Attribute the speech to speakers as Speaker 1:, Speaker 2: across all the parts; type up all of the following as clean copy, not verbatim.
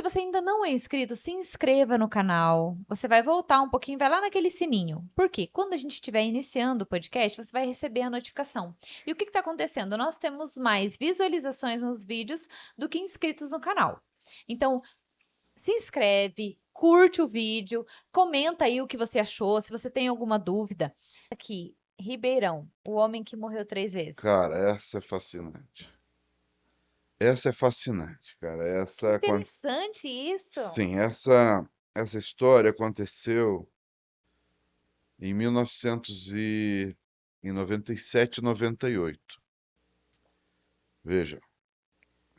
Speaker 1: você ainda não é inscrito, se inscreva no canal. Você vai voltar um pouquinho, vai lá naquele sininho. Por quê? Quando a gente estiver iniciando o podcast, você vai receber a notificação. E o que está acontecendo? Nós temos mais visualizações nos vídeos do que inscritos no canal. Então, se inscreve, curte o vídeo, comenta aí o que você achou, se você tem alguma dúvida. Aqui, Ribeirão, o homem que morreu 3 vezes.
Speaker 2: Cara, essa é fascinante. Essa é fascinante, cara.
Speaker 1: Que interessante isso.
Speaker 2: Sim, essa história aconteceu em 1997, 98. Veja,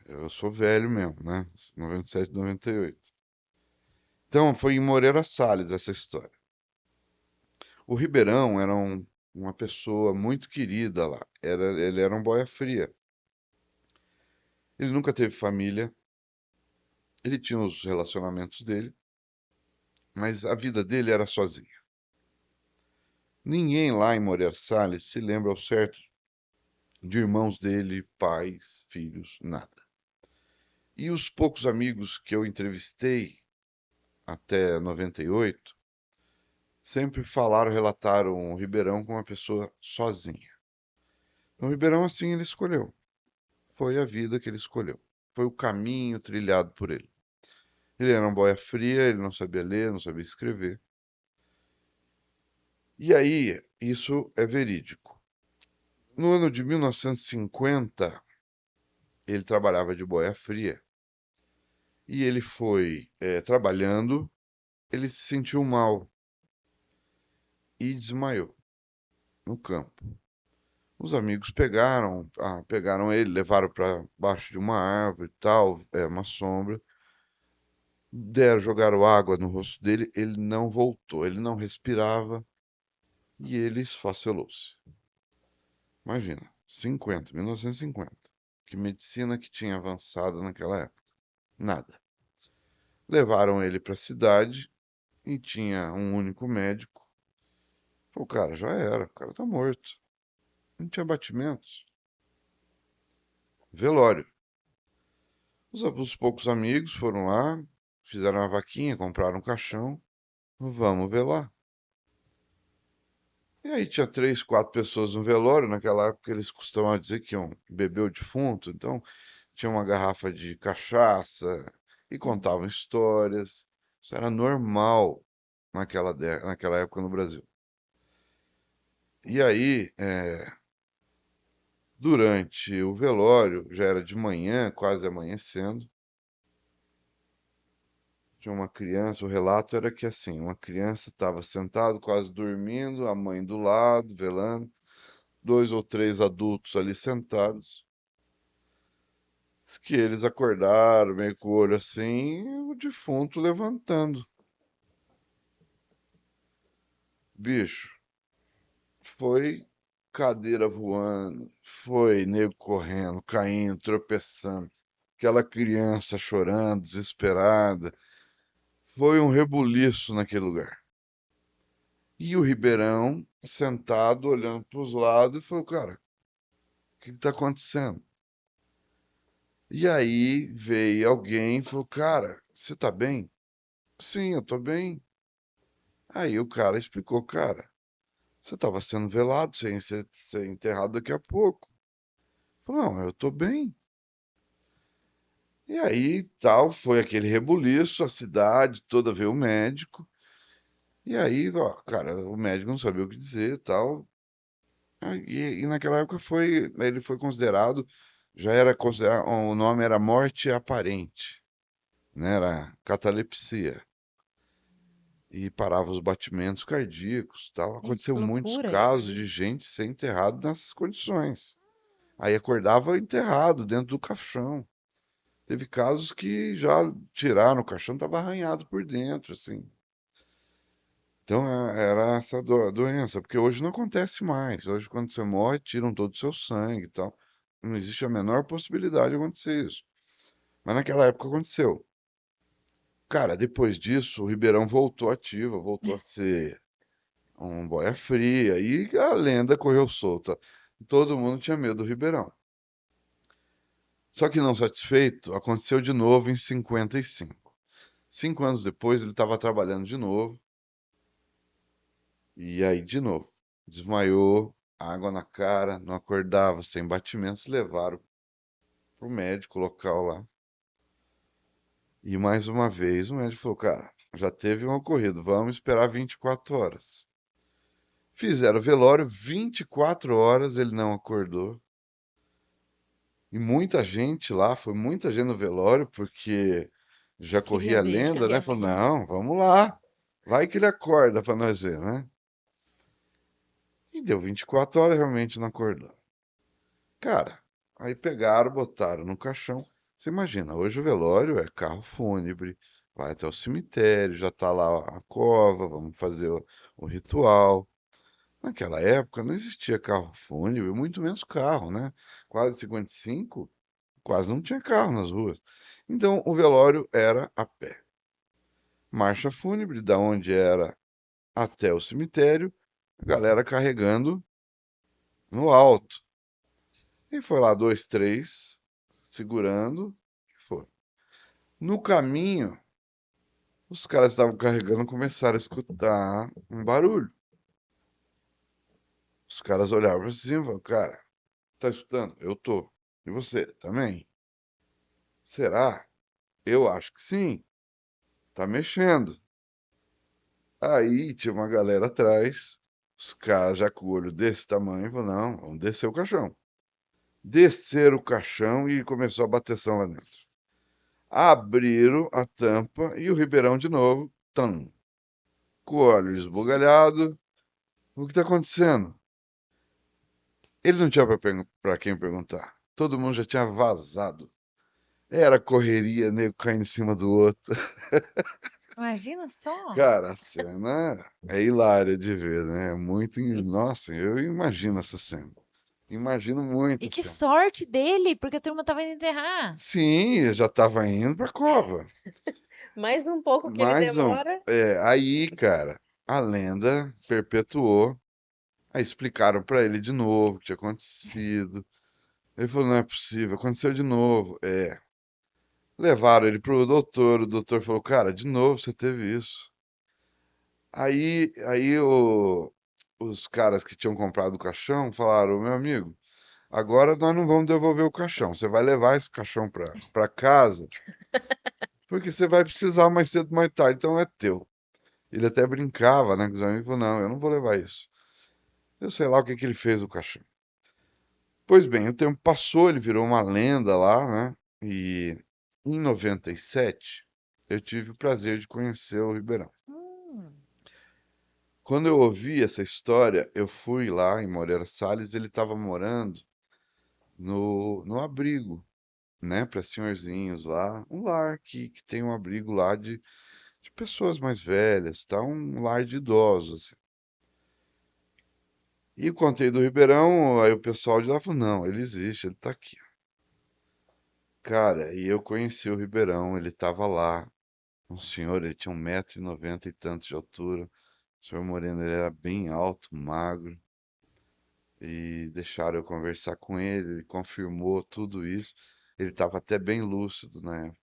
Speaker 2: eu sou velho mesmo, né? 97, 98. Então, foi em Moreira Salles essa história. O Ribeirão era uma pessoa muito querida lá. Ele era um boia fria. Ele nunca teve família. Ele tinha os relacionamentos dele, mas a vida dele era sozinha. Ninguém lá em Moreira Salles se lembra ao certo de irmãos dele, pais, filhos, nada. E os poucos amigos que eu entrevistei até 98 sempre falaram, relataram o Ribeirão como uma pessoa sozinha. Então, o Ribeirão, assim, ele escolheu. Foi a vida que ele escolheu. Foi o caminho trilhado por ele. Ele era um boia fria, ele não sabia ler, não sabia escrever. E aí, isso é verídico. No ano de 1950, ele trabalhava de boia fria. E ele foi trabalhando, ele se sentiu mal e desmaiou no campo. Os amigos pegaram ele, levaram para baixo de uma árvore e tal, uma sombra. Jogaram água no rosto dele, ele não voltou, ele não respirava e ele esfacelou-se. Imagina, 1950. Que medicina que tinha avançado naquela época? Nada. Levaram ele para a cidade e tinha um único médico. Falou, cara, já era, o cara tá morto. Não tinha batimentos. Velório. Os poucos amigos foram lá, fizeram uma vaquinha, compraram um caixão. Vamos velar. E aí tinha 3, 4 pessoas no velório. Naquela época eles costumavam dizer que iam beber o defunto. Então tinha uma garrafa de cachaça e contavam histórias. Isso era normal naquela época no Brasil. E aí, durante o velório, já era de manhã, quase amanhecendo, tinha uma criança, o relato era que assim, uma criança estava sentada, quase dormindo, a mãe do lado, velando, 2 ou 3 adultos ali sentados. Diz que eles acordaram meio com o olho assim, e o defunto levantando. Bicho, foi cadeira voando, foi nego correndo, caindo, tropeçando, aquela criança chorando, desesperada. Foi um rebuliço naquele lugar. E o Ribeirão, sentado, olhando para os lados, falou, cara, o que está acontecendo? E aí veio alguém e falou, cara, você tá bem? Sim, eu tô bem. Aí o cara explicou, cara, você estava sendo velado, você ia ser enterrado daqui a pouco. Falou, não, eu tô bem. E aí tal, foi aquele rebuliço, a cidade toda veio o médico. E aí, ó, cara, o médico não sabia o que dizer, tal. E naquela época ele foi considerado, já era considerado, o nome era morte aparente, né? Era catalepsia. E parava os batimentos cardíacos, tal.
Speaker 1: Gente,
Speaker 2: Aconteceu
Speaker 1: que
Speaker 2: muitos
Speaker 1: loucura
Speaker 2: casos
Speaker 1: isso.
Speaker 2: de gente ser enterrado nessas condições. Aí acordava enterrado dentro do caixão. Teve casos que já tiraram o caixão, estava arranhado por dentro, assim. Então era essa doença, porque hoje não acontece mais. Hoje, quando você morre, tiram todo o seu sangue e tal. Não existe a menor possibilidade de acontecer isso. Mas naquela época aconteceu. Cara, depois disso, o Ribeirão voltou ativo, voltou a ser um boia fria e a lenda correu solta. Todo mundo tinha medo do Ribeirão. Só que não satisfeito, aconteceu de novo em 55. 5 anos depois, ele estava trabalhando de novo. E aí, de novo, desmaiou, água na cara, não acordava, sem batimentos, levaram pro médico local lá. E mais uma vez o médico falou, cara, já teve um ocorrido, vamos esperar 24 horas. Fizeram o velório, 24 horas ele não acordou. E muita gente lá, foi muita gente no velório, porque já corria
Speaker 3: Queria
Speaker 2: a
Speaker 3: ver.
Speaker 2: lenda, né? Falou, não, vamos lá, vai que ele acorda pra nós ver, né? E deu 24 horas, realmente não acordou. Cara, aí pegaram, botaram no caixão. Você imagina, hoje o velório é carro fúnebre, vai até o cemitério, já tá lá a cova, vamos fazer o ritual. Naquela época não existia carro fúnebre, muito menos carro, né? Quase 55, quase não tinha carro nas ruas. Então o velório era a pé. Marcha fúnebre, da onde era até o cemitério, a galera carregando no alto. E foi lá dois, três, segurando, e foi. No caminho, os caras estavam carregando, começaram a escutar um barulho. Os caras olhavam pra cima e falaram, cara, tá escutando? Eu tô. E você? Também? Será? Eu acho que sim. Tá mexendo. Aí tinha uma galera atrás, os caras já com o olho desse tamanho, falaram, não, vamos descer o caixão. Desceram o caixão e começou a bateção lá dentro. Abriram a tampa e o Ribeirão de novo, tam, com o olho esbugalhado. O que está acontecendo? Ele não tinha para quem perguntar. Todo mundo já tinha vazado. Era correria, nego caindo em cima do outro.
Speaker 1: Imagina só.
Speaker 2: Cara, a cena é hilária de ver, né? Nossa, eu imagino essa cena. Imagino muito
Speaker 1: E
Speaker 2: a
Speaker 1: que
Speaker 2: cena.
Speaker 1: sorte dele, porque a turma tava indo enterrar.
Speaker 2: Sim, eu já estava indo pra cova.
Speaker 3: Mais um pouco que ele
Speaker 2: Mais um.
Speaker 3: demora.
Speaker 2: Aí, cara, a lenda perpetuou. Aí explicaram pra ele de novo o que tinha acontecido. Ele falou, não é possível, aconteceu de novo. É. Levaram ele pro doutor, o doutor falou, cara, de novo você teve isso. Aí os caras que tinham comprado o caixão falaram, meu amigo, agora nós não vamos devolver o caixão, você vai levar esse caixão pra casa, porque você vai precisar mais cedo ou mais tarde, então é teu. Ele até brincava, né, com os amigos, falou, não, eu não vou levar isso. Eu sei lá o que que ele fez o caixão. Pois bem, o tempo passou, ele virou uma lenda lá, né, e em 97 eu tive o prazer de conhecer o Ribeirão.
Speaker 1: Hum,
Speaker 2: Quando eu ouvi essa história, eu fui lá em Moreira Salles, ele estava morando no abrigo, né, para senhorzinhos lá, um lar que tem um abrigo lá de pessoas mais velhas, tá? Um lar de idosos, assim. E eu contei do Ribeirão, aí o pessoal de lá falou, não, ele existe, ele tá aqui. Cara, e eu conheci o Ribeirão, ele tava lá, um senhor, ele tinha 1,90 m e tantos de altura, o senhor Moreno, ele era bem alto, magro, e deixaram eu conversar com ele, ele confirmou tudo isso. Ele estava até bem lúcido na época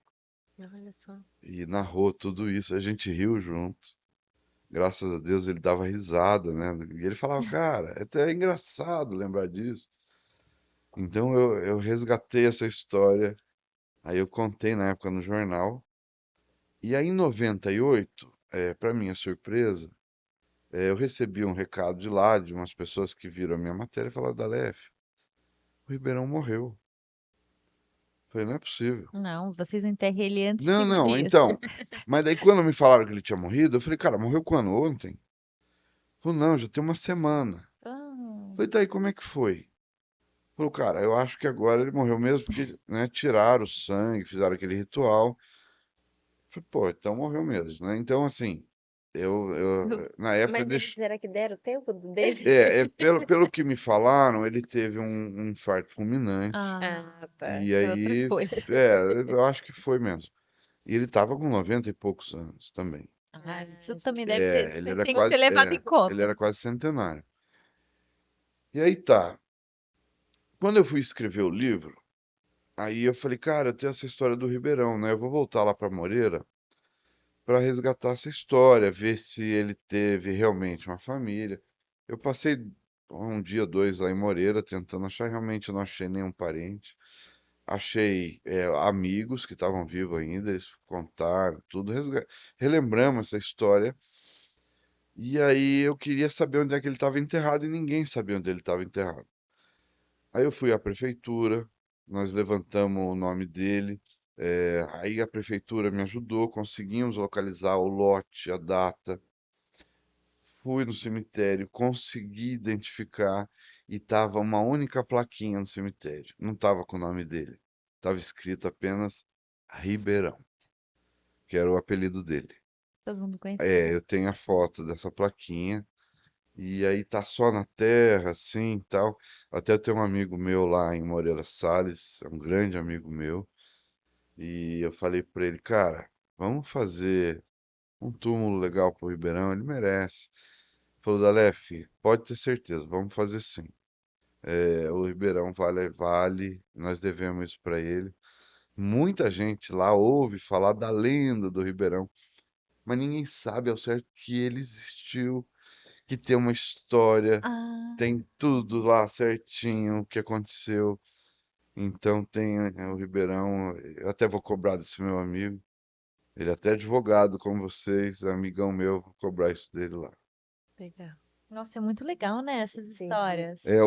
Speaker 3: Olha só.
Speaker 2: e narrou tudo isso. A gente riu junto. Graças a Deus ele dava risada, né? E ele falava, cara, é até engraçado lembrar disso. Então eu resgatei essa história. Aí eu contei na época no jornal. E aí em 98, para minha surpresa, eu recebi um recado de lá, de umas pessoas que viram a minha matéria e falaram, Dalef, o Ribeirão morreu. Falei, não é possível.
Speaker 1: não, vocês enterram ele antes
Speaker 2: Não,
Speaker 1: de
Speaker 2: não,
Speaker 1: disso.
Speaker 2: então. Mas daí quando me falaram que ele tinha morrido, eu falei, cara, morreu quando? Ontem? Falou, não, já tem uma semana.
Speaker 1: Ah,
Speaker 2: Falei, tá aí, como é que foi? Falou, cara, eu acho que agora ele morreu mesmo porque, né, tiraram o sangue, fizeram aquele ritual. Falei, pô, então morreu mesmo, né? Então, assim, na época,
Speaker 3: Mas eles será que deram tempo dele?
Speaker 2: pelo que me falaram, ele teve um infarto fulminante.
Speaker 1: ah,
Speaker 3: Ah, tá.
Speaker 2: E
Speaker 1: é outra
Speaker 2: aí,
Speaker 1: coisa.
Speaker 2: eu acho que foi mesmo. E ele tava com 90 e poucos anos também.
Speaker 1: Ah, isso
Speaker 3: Já
Speaker 1: também deve ter,
Speaker 2: É, ele era
Speaker 1: tem que ser
Speaker 2: quase,
Speaker 1: levado em
Speaker 2: é, ele
Speaker 1: conta.
Speaker 2: era quase centenário. E aí tá. Quando eu fui escrever o livro, aí eu falei, cara, eu tenho essa história do Ribeirão, né? Eu vou voltar lá pra Moreira para resgatar essa história, ver se ele teve realmente uma família. Eu passei um dia, dois lá em Moreira tentando achar, realmente não achei nenhum parente. Achei amigos que estavam vivos ainda, eles contaram tudo, relembramos essa história. E aí eu queria saber onde é que ele estava enterrado e ninguém sabia onde ele estava enterrado. Aí eu fui à prefeitura, nós levantamos o nome dele, aí a prefeitura me ajudou, conseguimos localizar o lote, a data. Fui no cemitério, consegui identificar e estava uma única plaquinha no cemitério. Não estava com o nome dele. Estava escrito apenas Ribeirão, que era o apelido dele.
Speaker 1: Todo mundo conhecia.
Speaker 2: Eu tenho a foto dessa plaquinha. E aí tá só na terra, assim, e tal. Até tem um amigo meu lá em Moreira Salles, é um grande amigo meu, e eu falei pra ele, cara, vamos fazer um túmulo legal pro Ribeirão, ele merece. Ele falou, Dalef, pode ter certeza, vamos fazer sim. O Ribeirão vale, nós devemos isso pra ele. Muita gente lá ouve falar da lenda do Ribeirão, mas ninguém sabe ao certo que ele existiu, que tem uma história.
Speaker 1: Ah,
Speaker 2: Tem tudo lá certinho o que aconteceu. Então tem o Ribeirão. Eu até vou cobrar desse meu amigo. Ele é até advogado como vocês, amigão meu, vou cobrar isso dele lá.
Speaker 3: Legal.
Speaker 1: nossa, é muito legal, né? Essas
Speaker 3: Sim.
Speaker 1: histórias.
Speaker 2: É